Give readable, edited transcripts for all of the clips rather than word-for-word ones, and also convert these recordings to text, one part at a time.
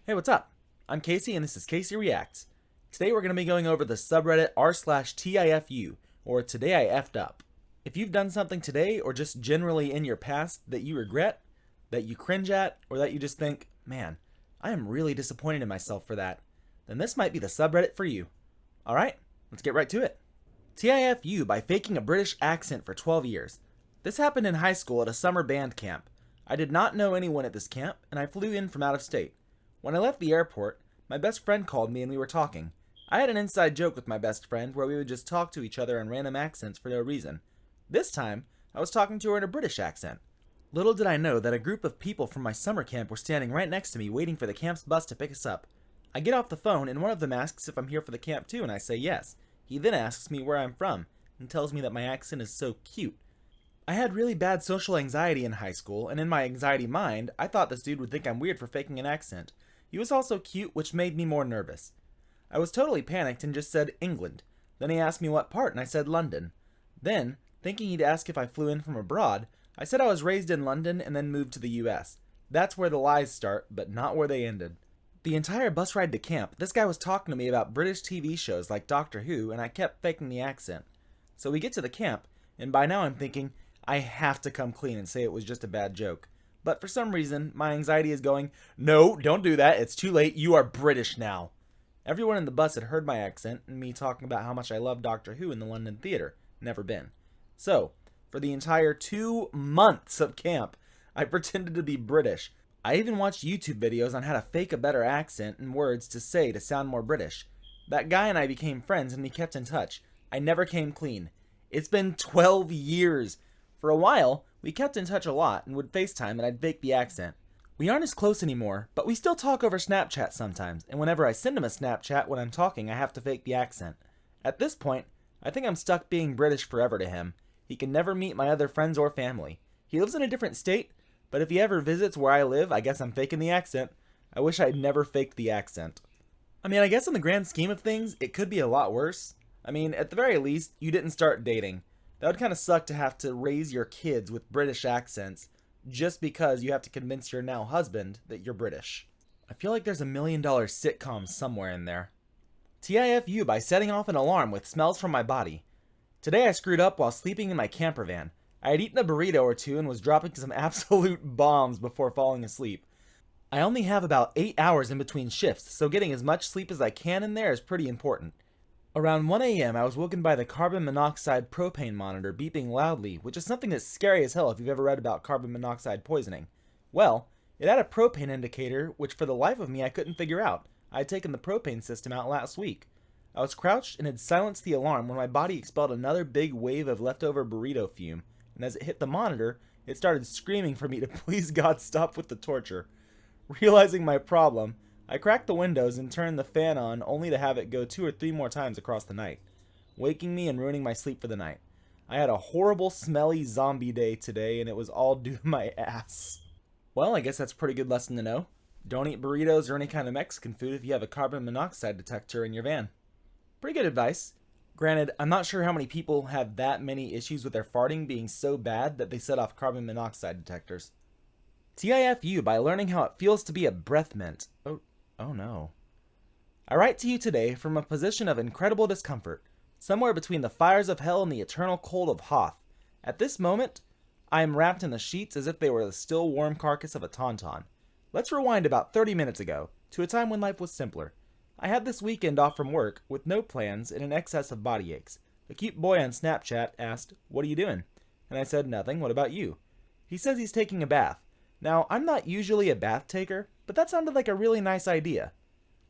Hey, what's up? I'm Casey and this is CaseyReacts. Today we're going to be going over the subreddit r/TIFU, or Today I Effed Up. If you've done something today or just generally in your past that you regret, that you cringe at, or that you just think, man, I am really disappointed in myself for that, then this might be the subreddit for you. Alright, let's get right to it. TIFU by faking a British accent for 12 years. This happened in high school at a summer band camp. I did not know anyone at this camp, and I flew in from out of state. When I left the airport, my best friend called me and we were talking. I had an inside joke with my best friend where we would just talk to each other in random accents for no reason. This time, I was talking to her in a British accent. Little did I know that a group of people from my summer camp were standing right next to me waiting for the camp's bus to pick us up. I get off the phone and one of them asks if I'm here for the camp too, and I say yes. He then asks me where I'm from and tells me that my accent is so cute. I had really bad social anxiety in high school, and in my anxiety mind, I thought this dude would think I'm weird for faking an accent. He was also cute, which made me more nervous. I was totally panicked and just said England. Then he asked me what part, and I said London. Then, thinking he'd ask if I flew in from abroad, I said I was raised in London and then moved to the US. That's where the lies start, but not where they ended. The entire bus ride to camp, this guy was talking to me about British TV shows like Doctor Who, and I kept faking the accent. So we get to the camp, and by now I'm thinking, I have to come clean and say it was just a bad joke. But for some reason, my anxiety is going, no, don't do that, it's too late, you are British now. Everyone in the bus had heard my accent and me talking about how much I love Doctor Who in the London theater. Never been. So, for the entire 2 months of camp, I pretended to be British. I even watched YouTube videos on how to fake a better accent and words to say to sound more British. That guy and I became friends and we kept in touch. I never came clean. It's been 12 years. For a while, we kept in touch a lot and would FaceTime and I'd fake the accent. We aren't as close anymore, but we still talk over Snapchat sometimes, and whenever I send him a Snapchat when I'm talking, I have to fake the accent. At this point, I think I'm stuck being British forever to him. He can never meet my other friends or family. He lives in a different state, but if he ever visits where I live, I guess I'm faking the accent. I wish I'd never faked the accent. I guess in the grand scheme of things, it could be a lot worse. At the very least, you didn't start dating. That would kind of suck to have to raise your kids with British accents just because you have to convince your now husband that you're British. I feel like there's $1 million sitcom somewhere in there. TIFU by setting off an alarm with smells from my body. Today I screwed up while sleeping in my camper van. I had eaten a burrito or two and was dropping some absolute bombs before falling asleep. I only have about 8 hours in between shifts, so getting as much sleep as I can in there is pretty important. Around 1 a.m., I was woken by the carbon monoxide propane monitor beeping loudly, which is something that's scary as hell if you've ever read about carbon monoxide poisoning. Well, it had a propane indicator, which for the life of me I couldn't figure out. I had taken the propane system out last week. I was crouched and had silenced the alarm when my body expelled another big wave of leftover burrito fume, and as it hit the monitor, it started screaming for me to please God stop with the torture. Realizing my problem, I cracked the windows and turned the fan on only to have it go 2 or 3 more times across the night, waking me and ruining my sleep for the night. I had a horrible, smelly zombie day today and it was all due to my ass. Well, I guess that's a pretty good lesson to know. Don't eat burritos or any kind of Mexican food if you have a carbon monoxide detector in your van. Pretty good advice. Granted, I'm not sure how many people have that many issues with their farting being so bad that they set off carbon monoxide detectors. TIFU by learning how it feels to be a breath mint. Oh no. I write to you today from a position of incredible discomfort, somewhere between the fires of hell and the eternal cold of Hoth. At this moment, I am wrapped in the sheets as if they were the still warm carcass of a tauntaun. Let's rewind about 30 minutes ago, to a time when life was simpler. I had this weekend off from work, with no plans and an excess of body aches. A cute boy on Snapchat asked, "What are you doing?" And I said, "Nothing, what about you?" He says he's taking a bath. Now, I'm not usually a bath taker, but that sounded like a really nice idea.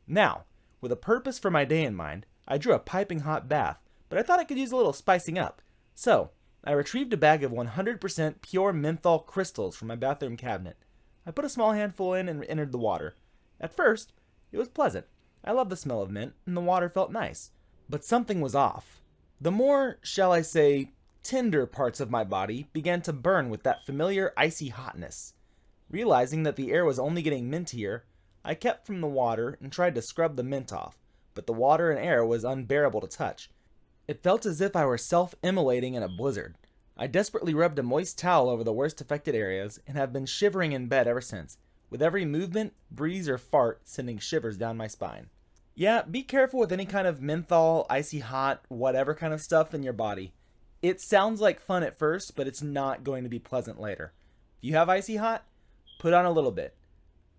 Now, with a purpose for my day in mind, I drew a piping hot bath, but I thought it could use a little spicing up. So, I retrieved a bag of 100% pure menthol crystals from my bathroom cabinet. I put a small handful in and entered the water. At first, it was pleasant. I love the smell of mint, and the water felt nice. But something was off. The more, shall I say, tender parts of my body began to burn with that familiar icy hotness. Realizing that the air was only getting mintier, I kept from the water and tried to scrub the mint off, but the water and air was unbearable to touch. It felt as if I were self-immolating in a blizzard. I desperately rubbed a moist towel over the worst affected areas and have been shivering in bed ever since. with every movement, breeze, or fart sending shivers down my spine. Yeah, be careful with any kind of menthol, icy hot, whatever kind of stuff in your body. It sounds like fun at first, but it's not going to be pleasant later. If you have icy hot, put on a little bit.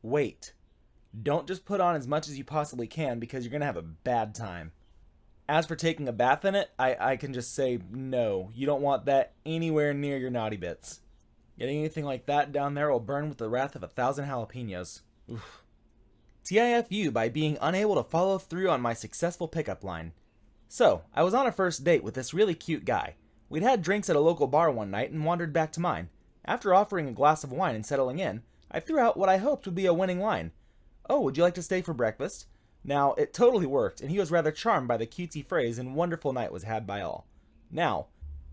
Wait. Don't just put on as much as you possibly can because you're going to have a bad time. As for taking a bath in it, I can just say no. You don't want that anywhere near your naughty bits. Getting anything like that down there will burn with the wrath of 1,000 jalapenos. Oof. TIFU by being unable to follow through on my successful pickup line. So, I was on a first date with this really cute guy. We'd had drinks at a local bar one night and wandered back to mine. After offering a glass of wine and settling in, I threw out what I hoped would be a winning line. "Oh, would you like to stay for breakfast?" Now, it totally worked, and he was rather charmed by the cutesy phrase, and wonderful night was had by all. Now,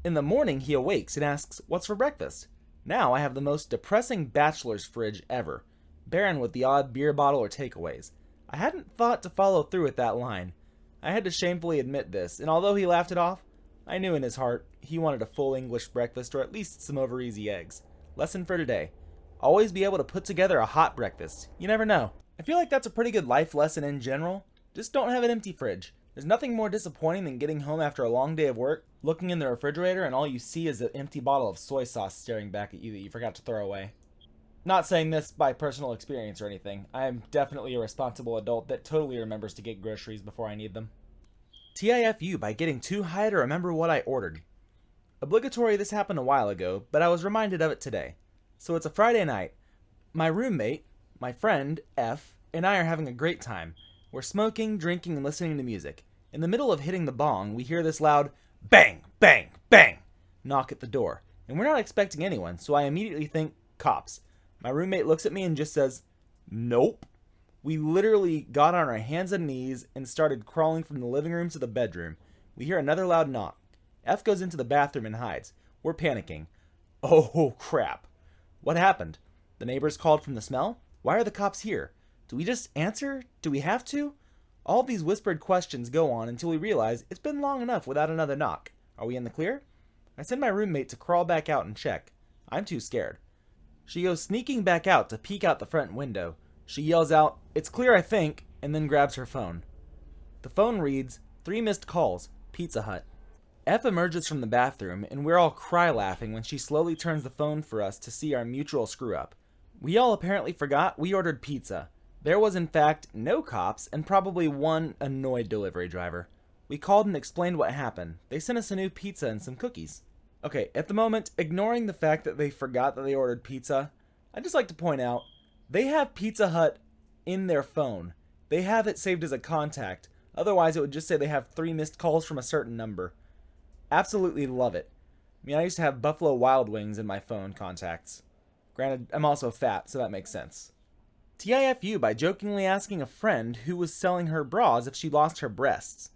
in the morning he awakes and asks, "What's for breakfast?" Now I have the most depressing bachelor's fridge ever, barren with the odd beer bottle or takeaways. I hadn't thought to follow through with that line. I had to shamefully admit this, and although he laughed it off, I knew in his heart he wanted a full English breakfast or at least some over-easy eggs. Lesson for today. Always be able to put together a hot breakfast. You never know. I feel like that's a pretty good life lesson in general. Just don't have an empty fridge. There's nothing more disappointing than getting home after a long day of work, looking in the refrigerator, and all you see is an empty bottle of soy sauce staring back at you that you forgot to throw away. Not saying this by personal experience or anything. I am definitely a responsible adult that totally remembers to get groceries before I need them. TIFU by getting too high to remember what I ordered. Obligatory, this happened a while ago, but I was reminded of it today. So it's a Friday night. My roommate, my friend, F, and I are having a great time. We're smoking, drinking, and listening to music. In the middle of hitting the bong, we hear this loud bang, bang, bang knock at the door. And we're not expecting anyone, so I immediately think cops. My roommate looks at me and just says, "Nope." We literally got on our hands and knees and started crawling from the living room to the bedroom. We hear another loud knock. F goes into the bathroom and hides. We're panicking. Oh, crap. What happened? The neighbors called from the smell? Why are the cops here? Do we just answer? Do we have to? All these whispered questions go on until we realize it's been long enough without another knock. Are we in the clear? I send my roommate to crawl back out and check. I'm too scared. She goes sneaking back out to peek out the front window. She yells out, "It's clear, I think," and then grabs her phone. The phone reads, 3 missed calls, Pizza Hut. F emerges from the bathroom, and we're all cry-laughing when she slowly turns the phone for us to see our mutual screw-up. We all apparently forgot we ordered pizza. There was in fact no cops and probably one annoyed delivery driver. We called and explained what happened. They sent us a new pizza and some cookies. Okay, at the moment, ignoring the fact that they forgot that they ordered pizza, I'd just like to point out, they have Pizza Hut in their phone. They have it saved as a contact. Otherwise, it would just say they have 3 missed calls from a certain number. Absolutely love it. I mean, I used to have Buffalo Wild Wings in my phone contacts. Granted, I'm also fat, so that makes sense. TIFU by jokingly asking a friend who was selling her bras if she lost her breasts.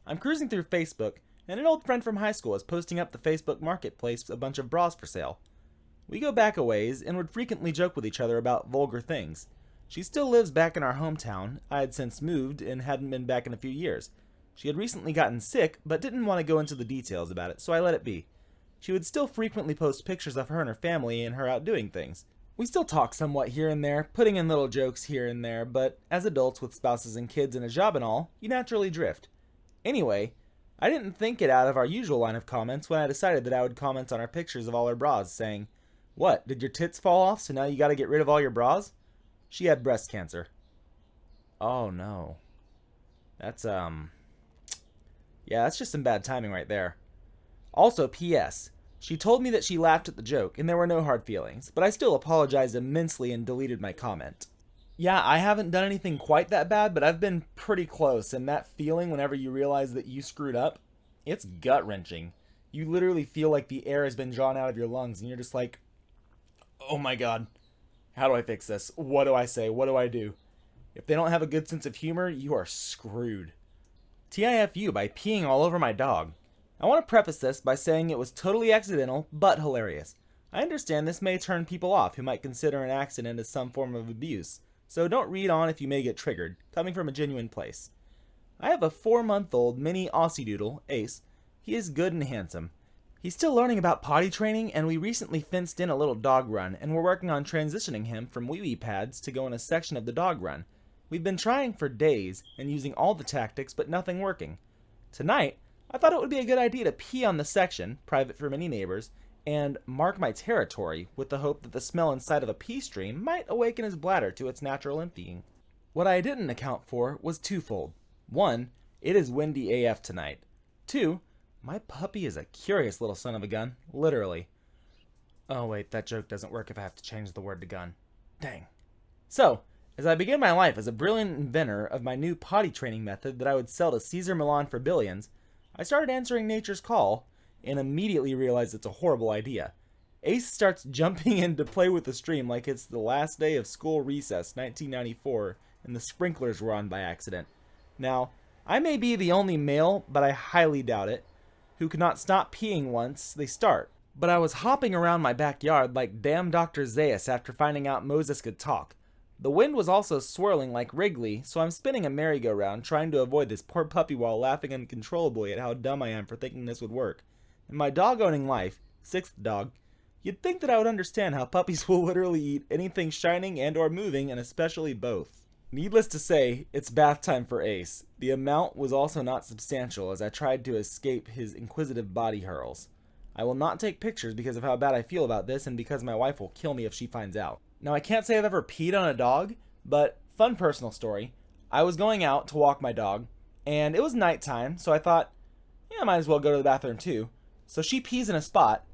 I'm cruising through Facebook, and an old friend from high school is posting up the Facebook marketplace a bunch of bras for sale. We go back a ways and would frequently joke with each other about vulgar things. She still lives back in our hometown. I had since moved and hadn't been back in a few years. She had recently gotten sick, but didn't want to go into the details about it, so I let it be. She would still frequently post pictures of her and her family and her out doing things. We still talk somewhat here and there, putting in little jokes here and there, but as adults with spouses and kids and a job and all, you naturally drift. Anyway, I didn't think it out of our usual line of comments when I decided that I would comment on our pictures of all our bras, saying, "What, did your tits fall off, so now you gotta get rid of all your bras?" She had breast cancer. Oh no. That's, yeah, that's just some bad timing right there. Also, P.S. She told me that she laughed at the joke, and there were no hard feelings, but I still apologized immensely and deleted my comment. Yeah, I haven't done anything quite that bad, but I've been pretty close, and that feeling whenever you realize that you screwed up, it's gut-wrenching. You literally feel like the air has been drawn out of your lungs, and you're just like, oh my god, how do I fix this? What do I say? What do I do? If they don't have a good sense of humor, you are screwed. TIFU by peeing all over my dog. I want to preface this by saying it was totally accidental, but hilarious. I understand this may turn people off who might consider an accident as some form of abuse, so don't read on if you may get triggered, coming from a genuine place. I have a 4-month-old mini Aussie Doodle, Ace. He is good and handsome. He's still learning about potty training, and we recently fenced in a little dog run, and we're working on transitioning him from wee-wee pads to go in a section of the dog run. We've been trying for days and using all the tactics, but nothing working. Tonight, I thought it would be a good idea to pee on the section, private from any neighbors, and mark my territory with the hope that the smell inside of a pee stream might awaken his bladder to its natural emptying. What I didn't account for was twofold. One, it is windy AF tonight. Two, my puppy is a curious little son of a gun, literally. Oh wait, that joke doesn't work if I have to change the word to gun. Dang. So, as I began my life as a brilliant inventor of my new potty training method that I would sell to Caesar Milan for billions, I started answering nature's call and immediately realized it's a horrible idea. Ace starts jumping in to play with the stream like it's the last day of school recess 1994 and the sprinklers were on by accident. Now, I may be the only male, but I highly doubt it, who could not stop peeing once they start. But I was hopping around my backyard like damn Dr. Zaius after finding out Moses could talk. The wind was also swirling like Wrigley, so I'm spinning a merry-go-round trying to avoid this poor puppy while laughing uncontrollably at how dumb I am for thinking this would work. In my dog-owning life, sixth dog, you'd think that I would understand how puppies will literally eat anything shining and or moving, and especially both. Needless to say, it's bath time for Ace. The amount was also not substantial as I tried to escape his inquisitive body hurls. I will not take pictures because of how bad I feel about this and because my wife will kill me if she finds out. Now, I can't say I've ever peed on a dog, but fun personal story. I was going out to walk my dog, and it was nighttime, so I thought, yeah, I might as well go to the bathroom too. So she pees in a spot,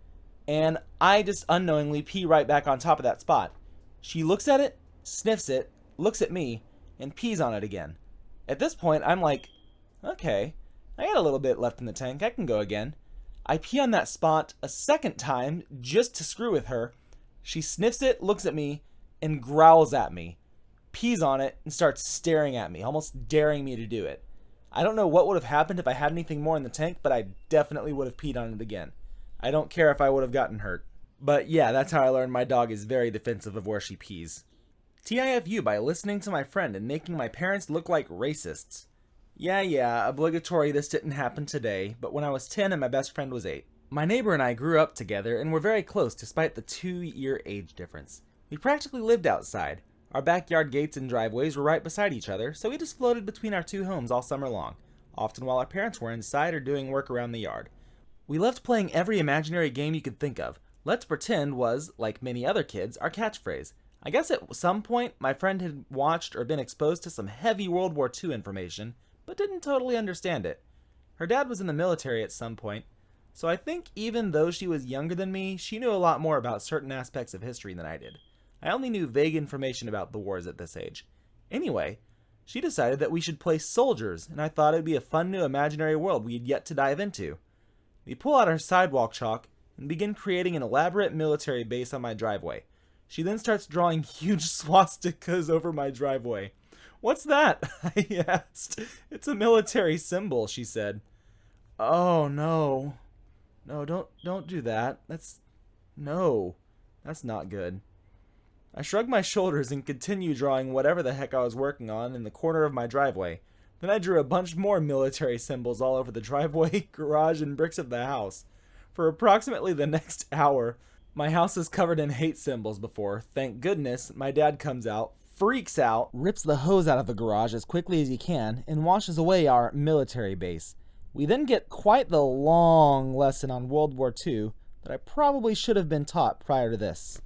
and I just unknowingly pee right back on top of that spot. She looks at it, sniffs it, looks at me, and pees on it again. At this point, I'm like, okay, I got a little bit left in the tank, I can go again. I pee on that spot a second time just to screw with her. She sniffs it, looks at me, and growls at me, pees on it, and starts staring at me, almost daring me to do it. I don't know what would have happened if I had anything more in the tank, but I definitely would have peed on it again. I don't care if I would have gotten hurt. But yeah, that's how I learned my dog is very defensive of where she pees. TIFU by listening to my friend and making my parents look like racists. Yeah, obligatory this didn't happen today, but when I was 10 and my best friend was 8. My neighbor and I grew up together and were very close despite the 2-year age difference. We practically lived outside. Our backyard gates and driveways were right beside each other, so we just floated between our two homes all summer long, often while our parents were inside or doing work around the yard. We loved playing every imaginary game you could think of. Let's pretend was, like many other kids, our catchphrase. I guess at some point, my friend had watched or been exposed to some heavy World War II information, but didn't totally understand it. Her dad was in the military at some point, so I think even though she was younger than me, she knew a lot more about certain aspects of history than I did. I only knew vague information about the wars at this age. Anyway, she decided that we should play soldiers, and I thought it would be a fun new imaginary world we had yet to dive into. We pull out our sidewalk chalk and begin creating an elaborate military base on my driveway. She then starts drawing huge swastikas over my driveway. "What's that?" I asked. "It's a military symbol," she said. "Oh, no. No, don't do that. That's not good." I shrugged my shoulders and continued drawing whatever the heck I was working on in the corner of my driveway. Then I drew a bunch more military symbols all over the driveway, garage, and bricks of the house. For approximately the next hour, my house is covered in hate symbols before, thank goodness, my dad comes out, freaks out, rips the hose out of the garage as quickly as he can, and washes away our military base. We then get quite the long lesson on World War II that I probably should have been taught prior to this.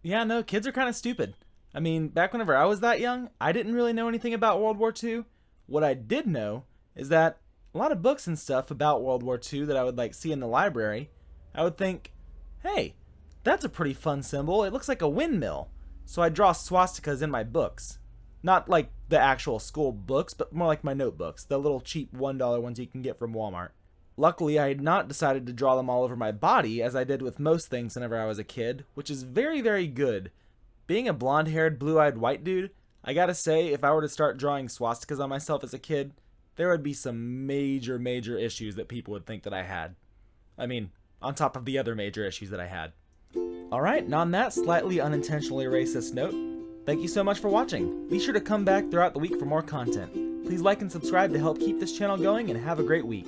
Yeah, no, kids are kind of stupid. I mean, back whenever I was that young, I didn't really know anything about World War II. What I did know is that a lot of books and stuff about World War II that I would see in the library, I would think, hey, that's a pretty fun symbol. It looks like a windmill. So I draw swastikas in my books. Not like the actual school books, but more like my notebooks, the little cheap $1 ones you can get from Walmart. Luckily, I had not decided to draw them all over my body, as I did with most things whenever I was a kid, which is very, very good. Being a blonde-haired, blue-eyed white dude, I gotta say, if I were to start drawing swastikas on myself as a kid, there would be some major, major issues that people would think that I had. I mean, on top of the other major issues that I had. Alright, and on that slightly unintentionally racist note, thank you so much for watching. Be sure to come back throughout the week for more content. Please like and subscribe to help keep this channel going, and have a great week.